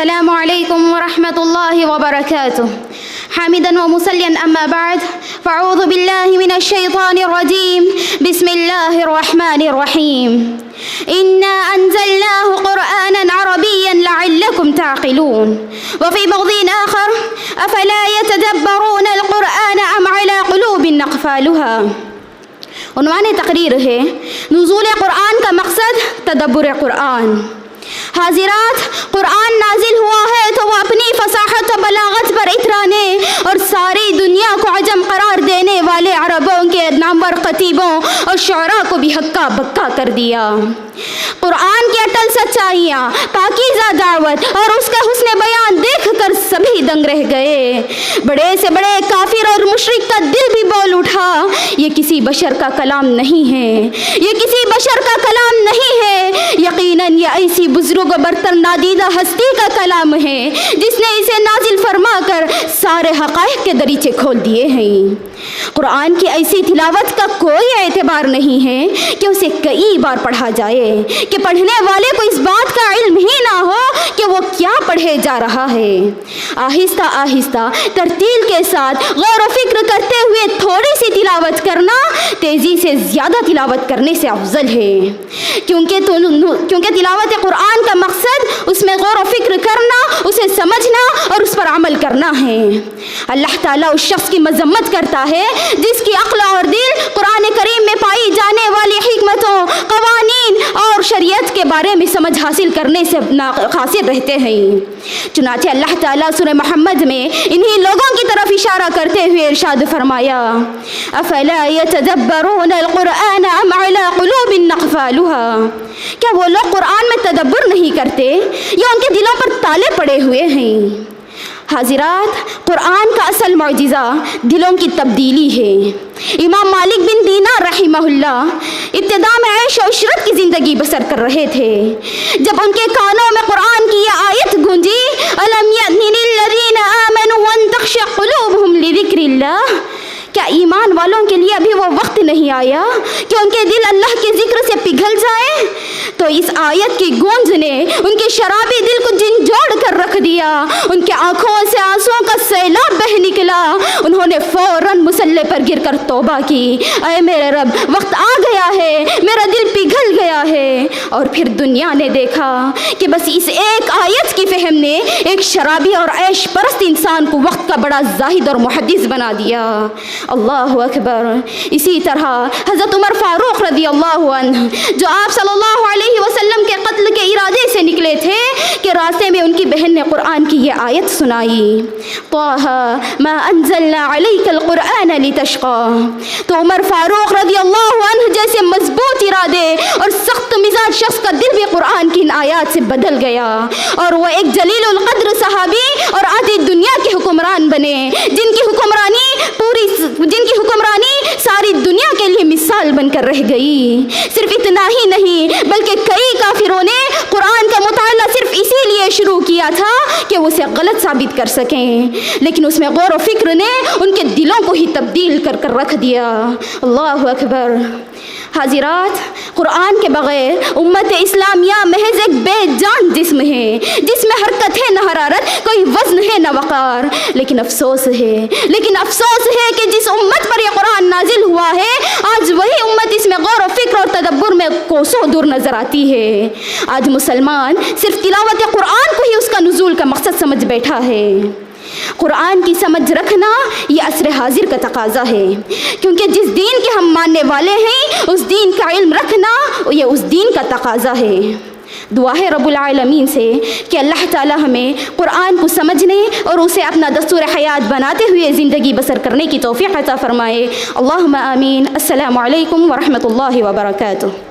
السلام علیکم ورحمۃ اللہ وبرکاتہ حامدا ومصلیا اما بعد فاعوذ باللہ من الشیطان الرجیم بسم اللہ الرحمن الرحیم انا انزلناه قرآنا عربیا لعلکم تعقلون وفی موضع آخر افلا يتدبرون القرآن ام على قلوب اقفالها۔ عنوان تقریر ہے نزول قرآن کا مقصد تدبر قرآن۔ حاضرات، قرآن نازل ہوا ہے تو وہ اپنی فصاحت و بلاغت پر اترانے اور ساری دنیا کو عجم قرار دینے والے عربوں کے نامور خطیبوں اور شعراء کو بھی ہکا بکا کر دیا۔ قرآن کی اٹل سچائیاں، پاکیزہ دعوت اور اس کا حسن بیان دیکھ کر سبھی دنگ رہ گئے۔ بڑے سے بڑے کافر اور مشرک کا دل بھی بول اٹھا، یہ کسی بشر کا کلام نہیں ہے، یہ کسی بشر کا کلام نہیں ہے، یقیناً یہ ایسی بزرگ و برتر نادیدہ ہستی کا کلام ہے جس نے اسے نازل فرما کر سارے حقائق کے دریچے کھول دیے ہیں۔ قرآن کی ایسی تلاوت کا کوئی اعتبار نہیں ہے کہ اسے کئی بار پڑھا جائے کہ پڑھنے والے کو اس بات کا علم ہی نہ ہو کہ وہ کیا پڑھے جا رہا ہے۔ آہستہ آہستہ ترتیل کے ساتھ غور و فکر کرتے ہوئے تھوڑی سی تلاوت کرنا تیزی سے زیادہ تلاوت کرنے سے افضل ہے، کیونکہ تلاوت قرآن کا مقصد اس میں غور و فکر کرنا، اسے سمجھنا اور اس پر عمل کرنا ہے۔ اللہ تعالیٰ اس شخص کی مذمت کرتا ہے جس کی عقل اور دل قرآن کریم میں پائی جانے والی حکمتوں، قوانین اور شریعت کے بارے میں سمجھ حاصل کرنے سے قاصر رہتے ہیں۔ چنانچہ اللہ تعالیٰ سورہ محمد میں انہی لوگوں کی طرف اشارہ کرتے ہوئے ارشاد فرمایا، افلا يتدبرون القرآن ام على قلوب اقفالها۔ کیا وہ لوگ قرآن میں تدبر نہیں کرتے یا ان کے دلوں پر تالے پڑے ہوئے ہیں؟ حاضرات، قرآن کا اصل معجزہ دلوں کی تبدیلی ہے۔ امام مالک بن دینار رحمہ اللہ ابتدا میں عیش و عشرت کی زندگی بسر کر رہے تھے، جب ان کے کانوں میں قرآن کی یہ آیت گونجی، أَلَمْ يَأْنِ لِلَّذِينَ آمَنُوا أَن تَخْشَعَ قُلُوبُهُمْ لِذِكْرِ اللَّهِ۔ کیا ایمان والوں کے لیے ابھی وہ وقت نہیں آیا کہ ان کے دل اللہ کے ذکر سے پگھل جائے؟ تو اس آیت کی گونج نے ان کے شرابی دل کو جھنجھوڑ کر رکھ دیا، ان کے آنکھوں سے آنسوؤں کا سیلاب بہہ نکلا۔ انہوں نے فوراً مصلی پر گر کر توبہ کی، اے میرے رب، وقت آ گیا ہے، میرا دل پگھل گیا ہے۔ اور پھر دنیا نے دیکھا کہ بس اس ایک آیت کی فہم نے ایک شرابی اور عیش پرست انسان کو وقت کا بڑا زاہد اور محدث بنا دیا۔ اللہ اکبر۔ اسی طرح حضرت عمر فاروق رضی اللہ عنہ، جو آپ صلی اللہ علیہ وسلم کے قتل کے ارادے سے نکلے تھے، کہ راستے میں ان کی بہن نے قرآن کی یہ آیت سنائی، طٰہَ مَا أَنزَلْنَا عَلَيْكَ الْقُرْآنَ لِتَشْقَىٰ۔ تو عمر فاروق رضی اللہ عنہ جیسے مضبوط ارادے اور سخت مزاج شخص کا دل بھی قرآن کی ان آیات سے بدل گیا، اور وہ ایک جلیل القدر صحابی اور آدھی دنیا کے حکمران بنے، جن کی حکمرانی ساری دنیا کے لیے مثال بن کر رہ گئی۔ صرف اتنا ہی نہیں بلکہ کئی کافروں نے قرآن کا مطالعہ صرف اسی لیے شروع کیا تھا کہ وہ اسے غلط ثابت کر سکیں، لیکن اس میں غور و فکر نے ان کے دلوں کو ہی تبدیل کر کر رکھ دیا۔ اللہ اکبر۔ حاضرات، قرآن کے بغیر امت اسلامیہ محض ایک بے جان جسم ہے، جس میں حرکت ہے نہ حرارت، کوئی وزن ہے نہ وقار۔ لیکن افسوس ہے کہ جس امت پر یہ قرآن نازل ہوا ہے، آج وہی امت اس میں غور و فکر اور تدبر میں کوسوں دور نظر آتی ہے۔ آج مسلمان صرف تلاوت قرآن کو ہی اس کا نزول کا مقصد سمجھ بیٹھا ہے۔ قرآن کی سمجھ رکھنا یہ عصر حاضر کا تقاضا ہے، کیونکہ جس دین کے ہم ماننے والے ہیں اس دین کا علم رکھنا یہ اس دین کا تقاضا ہے۔ دعا ہے رب العالمین سے کہ اللہ تعالی ہمیں قرآن کو سمجھنے اور اسے اپنا دستور حیات بناتے ہوئے زندگی بسر کرنے کی توفیق عطا فرمائے۔ اللہم آمین۔ السلام علیکم ورحمۃ اللہ وبرکاتہ۔